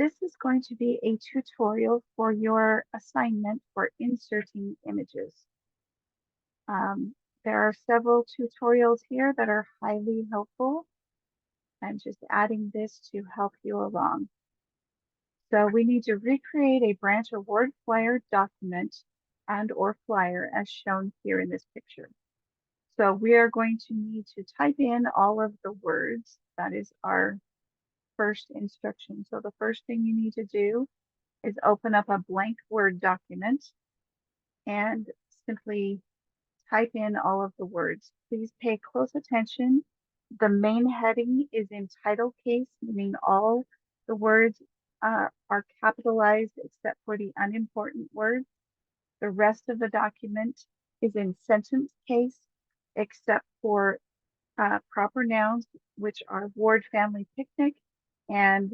This is going to be a tutorial for your assignment for inserting images. There are several tutorials here that are highly helpful. I'm just adding this to help you along. So we need to recreate a branch or word flyer document and/or flyer as shown here in this picture. So we are going to need to type in all of the words. That is our first instruction. So the first thing you need to do is open up a blank Word document and simply type in all of the words. Please pay close attention. The main heading is in title case, meaning all the words are capitalized except for the unimportant words. The rest of the document is in sentence case, except for proper nouns, which are Ward Family Picnic and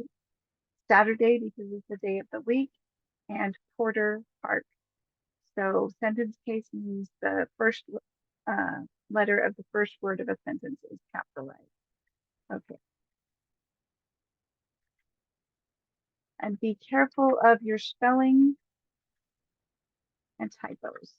Saturday because it's the day of the week, and Porter Park. So sentence case means the first letter of the first word of a sentence is capitalized. Okay. And be careful of your spelling and typos.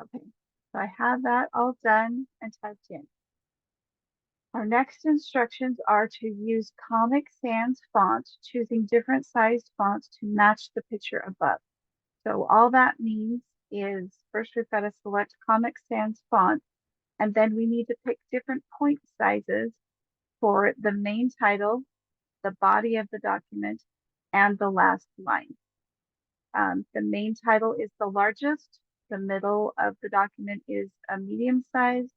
Okay, so I have that all done and typed in. Our next instructions are to use Comic Sans font, choosing different sized fonts to match the picture above. So all that means is first we've got to select Comic Sans font, and then we need to pick different point sizes for the main title, the body of the document, and the last line. The main title is the largest, the middle of the document is a medium size,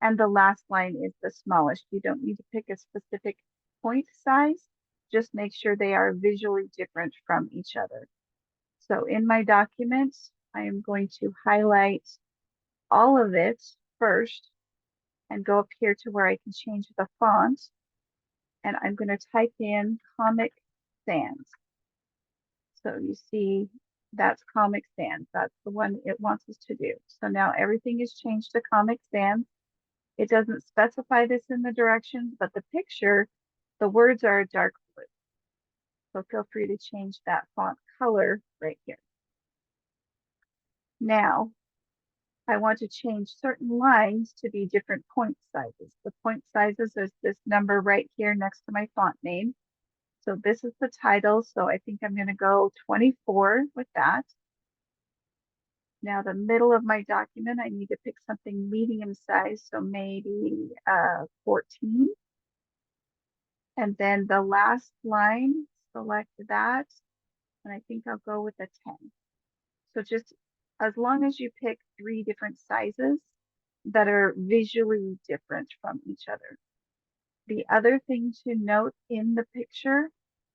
and the last line is the smallest. You don't need to pick a specific point size, just make sure they are visually different from each other. So in my document, I am going to highlight all of it first and go up here to where I can change the font. And I'm going to type in Comic Sans. So you see that's Comic Sans. That's the one it wants us to do. So now everything is changed to Comic Sans. It doesn't specify this in the directions, but the picture, the words are a dark blue. So feel free to change that font color right here. Now, I want to change certain lines to be different point sizes. The point sizes is this number right here next to my font name. So this is the title. So I think I'm going to go 24 with that. Now the middle of my document, I need to pick something medium size. So maybe 14. And then the last line, select that. And I think I'll go with a 10. So just as long as you pick 3 different sizes that are visually different from each other. The other thing to note in the picture,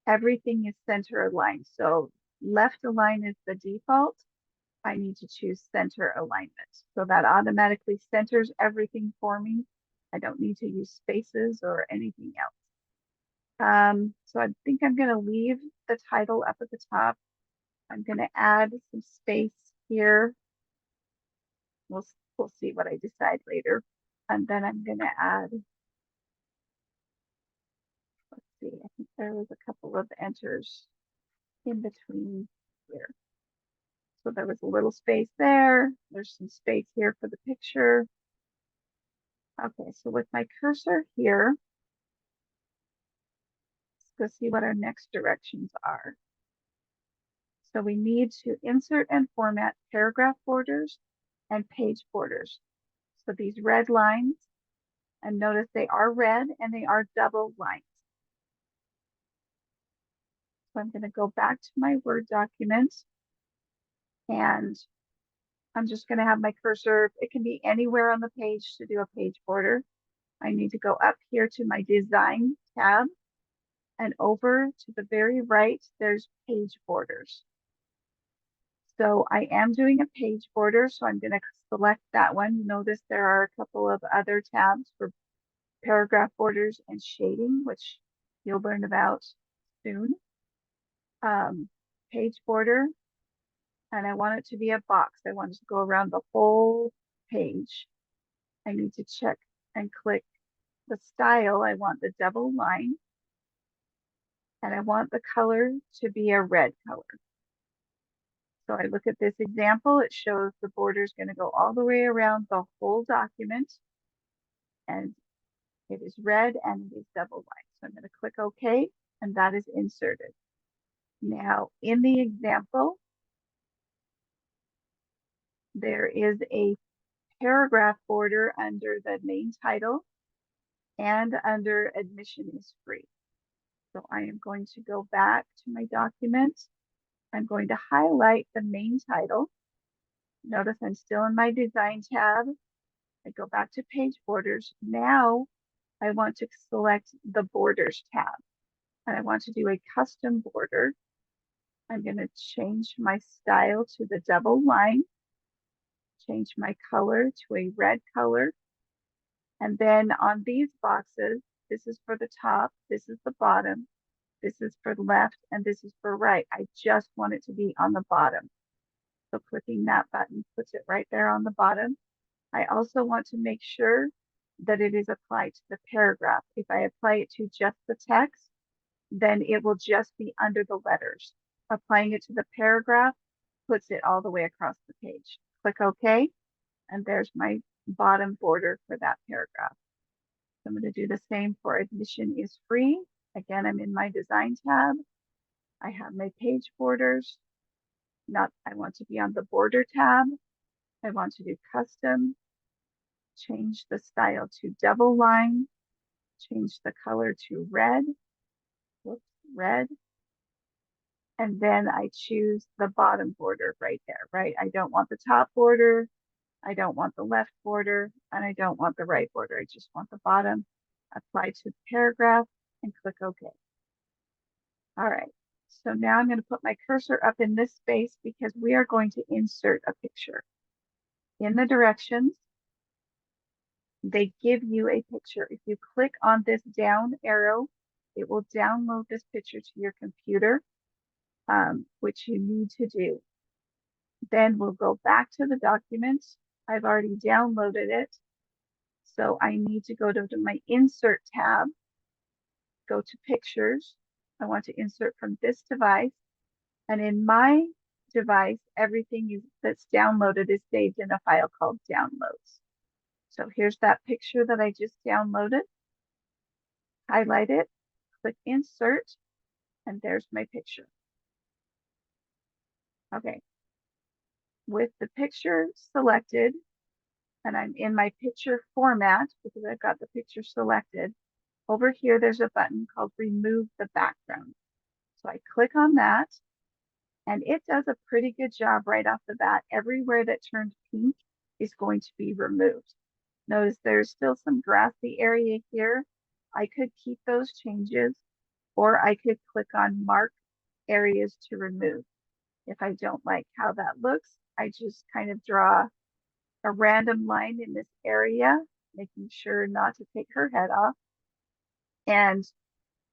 everything is center aligned. So left align is the default. I need to choose center alignment. So that automatically centers everything for me. I don't need to use spaces or anything else. So I think I'm going to leave the title up at the top. I'm going to add some space here. We'll see what I decide later. And then I'm going to add, let's see, I think there was a couple of enters in between here. So there was a little space there. There's some space here for the picture. Okay, so with my cursor here, Let's see what our next directions are. So we need to insert and format paragraph borders and page borders. So these red lines, and notice they are red and they are double lines. So I'm going to go back to my Word document, and I'm just going to have my cursor. It can be anywhere on the page to do a page border. I need to go up here to my Design tab, and over to the very right, there's page borders. So I am doing a page border, so I'm going to select that one. Notice there are a couple of other tabs for paragraph borders and shading, which you'll learn about soon. Page border, and I want it to be a box. I want it to go around the whole page. I need to check and click the style. I want the double line, and I want the color to be a red color. So I look at this example, it shows the border is going to go all the way around the whole document, and it is red and it is double line. So I'm going to click OK, and that is inserted. Now, in the example, there is a paragraph border under the main title and under admission is free. So I am going to go back to my document. I'm going to highlight the main title. Notice I'm still in my Design tab. I go back to Page Borders. Now I want to select the Borders tab, and I want to do a custom border. I'm going to change my style to the double line, change my color to a red color, and then on these boxes, this is for the top, this is the bottom, this is for the left, and this is for right. I just want it to be on the bottom. So clicking that button puts it right there on the bottom. I also want to make sure that it is applied to the paragraph. If I apply it to just the text, then it will just be under the letters. Applying it to the paragraph puts it all the way across the page. Click OK, and there's my bottom border for that paragraph. So I'm going to do the same for admission is free. Again, I'm in my Design tab. I have my page borders. I want to be on the Border tab. I want to do custom, change the style to double line, change the color to red, red, and then I choose the bottom border right there, right? I don't want the top border, I don't want the left border, and I don't want the right border. I just want the bottom. Apply to the paragraph and click OK. All right, so now I'm going to put my cursor up in this space because we are going to insert a picture. In the directions, they give you a picture. If you click on this down arrow, it will download this picture to your computer, which you need to do. Then we'll go back to the document. I've already downloaded it. So I need to go to my Insert tab, go to Pictures. I want to insert from this device. And in my device, everything that's downloaded is saved in a file called Downloads. So here's that picture that I just downloaded. Highlight it, click Insert, and there's my picture. Okay. With the picture selected, and I'm in my picture format because I've got the picture selected, over here there's a button called Remove the Background. So I click on that, and it does a pretty good job right off the bat. Everywhere that turned pink is going to be removed. Notice there's still some grassy area here. I could keep those changes, or I could click on Mark Areas to Remove. If I don't like how that looks, I just kind of draw a random line in this area, making sure not to take her head off, and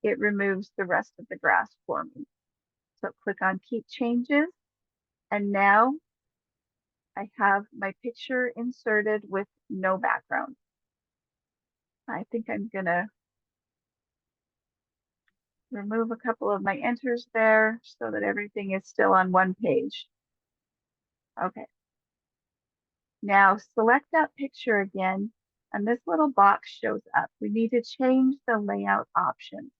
it removes the rest of the grass for me. So click on Keep Changes, and now I have my picture inserted with no background. I think I'm gonna remove a couple of my enters there so that everything is still on one page. Okay. Now select that picture again, and this little box shows up. We need to change the layout option.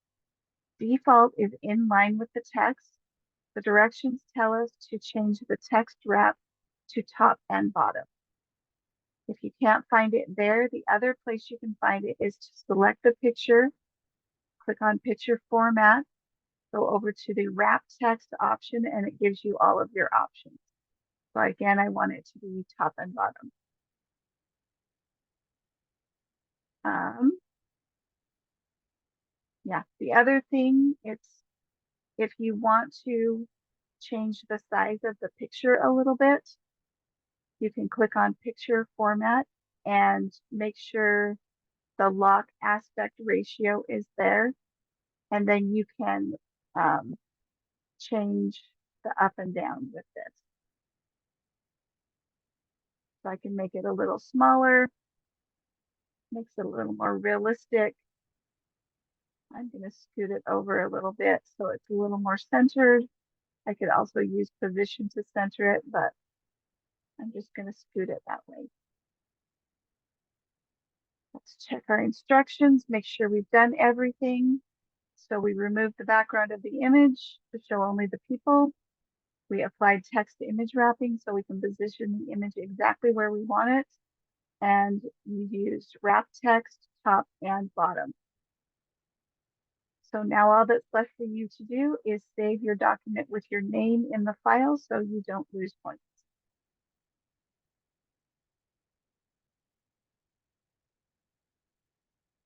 default is in line with the text. The directions tell us to change the text wrap to top and bottom. If you can't find it there, the other place you can find it is to select the picture, click on picture format, go over to the wrap text option, and it gives you all of your options. So again, I want it to be top and bottom. Yeah, the other thing, it's if you want to change the size of the picture a little bit, you can click on picture format and make sure the lock aspect ratio is there. And then you can change the up and down with this. So I can make it a little smaller, makes it a little more realistic. I'm going to scoot it over a little bit so it's a little more centered. I could also use position to center it, but I'm just going to scoot it that way. Let's check our instructions, make sure we've done everything. So we removed the background of the image to show only the people. We applied text to image wrapping so we can position the image exactly where we want it. And we used wrap text, top and bottom. So now all that's left for you to do is save your document with your name in the file so you don't lose points.